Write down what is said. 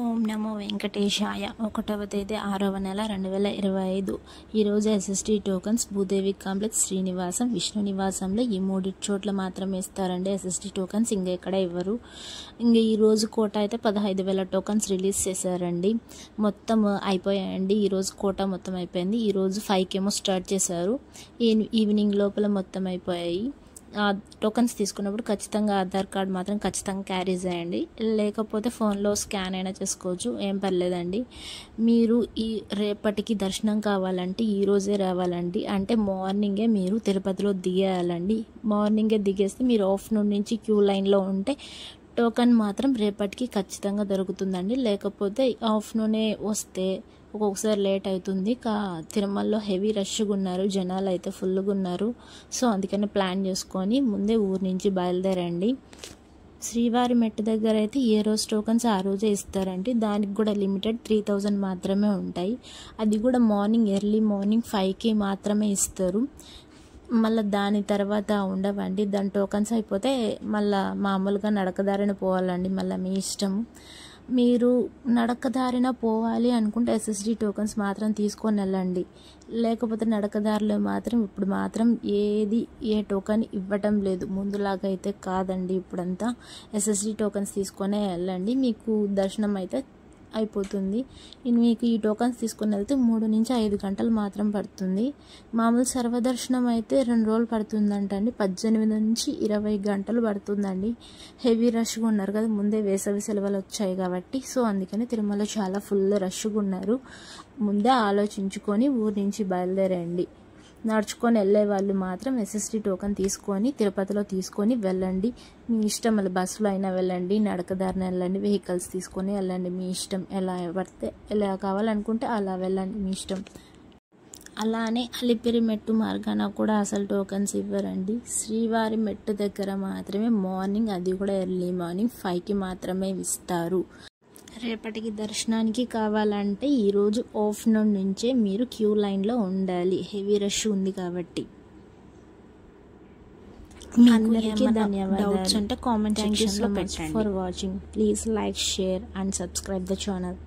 ఓం నమో వెంకటేశాయ. 1వ తేదీ 6వ నెల 2025. ఈరోజు SST tokens Bhudevi complex, Srinivasam, Vishnu నివాసంలో ఈ 3 చోట్ల మాత్రమే ఇస్తారండి ఎస్ఎస్టీ టోకన్స్. ఇంకెక్కడ ఇవ్వరు. ఈరోజు కోట అయితే 15,000 టోకన్స్ రిలీజ్ చేశారండి. మొత్తం అయిపోయాయండి. ఈరోజు కోట మొత్తం అయిపోయింది. ఈరోజు 5కేమో స్టార్ట్ చేశారు. ఈవినింగ్ లోపల మొత్తం అయిపోయాయి. టోకన్స్ తీసుకున్నప్పుడు ఖచ్చితంగా ఆధార్ కార్డ్ మాత్రం ఖచ్చితంగా క్యారీ చేయండి. లేకపోతే ఫోన్లో స్కాన్ అయినా చేసుకోవచ్చు, ఏం పర్లేదండి. మీరు రేపటికి దర్శనం కావాలంటే ఈరోజే రావాలండి. అంటే మార్నింగే మీరు తిరుపతిలో దిగేయాలండి. మార్నింగే దిగేస్తే మీరు ఆఫ్టర్నూన్ నుంచి క్యూ లైన్లో ఉంటే టోకన్ మాత్రం రేపటికి ఖచ్చితంగా దొరుకుతుందండి. లేకపోతే ఆఫ్టర్నూనే వస్తే ఒక్కొక్కసారి లేట్ అవుతుంది. తిరుమలలో హెవీ రష్గా ఉన్నారు, జనాలు అయితే ఫుల్గా ఉన్నారు. సో అందుకని ప్లాన్ చేసుకొని ముందే ఊరు నుంచి బయలుదేరండి. శ్రీవారి మెట్టు దగ్గర అయితే ఏ రోజు టోకన్స్ ఆ రోజే ఇస్తారండి. దానికి కూడా లిమిటెడ్ 3000 మాత్రమే ఉంటాయి. అది కూడా ఎర్లీ మార్నింగ్ 5కి మాత్రమే ఇస్తారు. మళ్ళీ దాని తర్వాత ఉండవండి. దాని టోకన్స్ అయిపోతే మళ్ళీ మామూలుగా నడకదారిన పోవాలండి. మళ్ళీ మీ ఇష్టం. మీరు నడకదారిన పోవాలి అనుకుంటే ఎస్ఎస్డి టోకన్స్ మాత్రం తీసుకొని వెళ్ళండి. లేకపోతే నడకదారిలో మాత్రం ఇప్పుడు మాత్రం ఏ టోకన్ ఇవ్వటం లేదు. ముందులాగా అయితే కాదండి. ఇప్పుడంతా ఎస్ఎస్డి టోకన్స్ తీసుకొనే వెళ్ళండి. మీకు దర్శనం అయితే అయిపోతుంది. మీకు ఈ టోకన్స్ తీసుకొని వెళ్తే 3 నుంచి 5 గంటలు మాత్రం పడుతుంది. మామూలు సర్వదర్శనం అయితే 2 రోజులు పడుతుందంటండి. 18 నుంచి 20 గంటలు పడుతుందండి. హెవీ రష్గా ఉన్నారు కదా, ముందే వేసవి సెలవులు వచ్చాయి కాబట్టి. సో అందుకని తిరుమల చాలా ఫుల్ రష్గా ఉన్నారు. ముందే ఆలోచించుకొని ఊరి నుంచి బయలుదేరండి. నడుచుకొని వెళ్ళే వాళ్ళు మాత్రం ఎస్ఎస్టీ టోకన్ తీసుకొని తిరుపతిలో తీసుకొని వెళ్ళండి. మీ ఇష్టం. మళ్ళీ బస్సులో అయినా వెళ్ళండి, నడకదారిన వెళ్ళండి, వెహికల్స్ తీసుకొని వెళ్ళండి. మీ ఇష్టం. ఎలా పడితే ఎలా కావాలనుకుంటే అలా వెళ్ళండి, మీ ఇష్టం. అలానే అలిపిరి మెట్టు మార్గాన కూడా అసలు టోకన్స్ ఇవ్వరండి. శ్రీవారి మెట్టు దగ్గర మాత్రమే మార్నింగ్, అది కూడా ఎర్లీ మార్నింగ్ 5కి మాత్రమే ఇస్తారు. రేపటికి దర్శనానికి కావాలంటే ఈరోజు ఆఫ్టర్నూన్ నుంచే మీరు క్యూ లైన్లో ఉండాలి. హెవీ రష్ ఉంది కాబట్టి. అందరికీ ధన్యవాదాలు. డౌట్స్ అంటే కామెంట్ సెక్షన్లో పెట్టండి. For watching. Please like, share and subscribe the channel.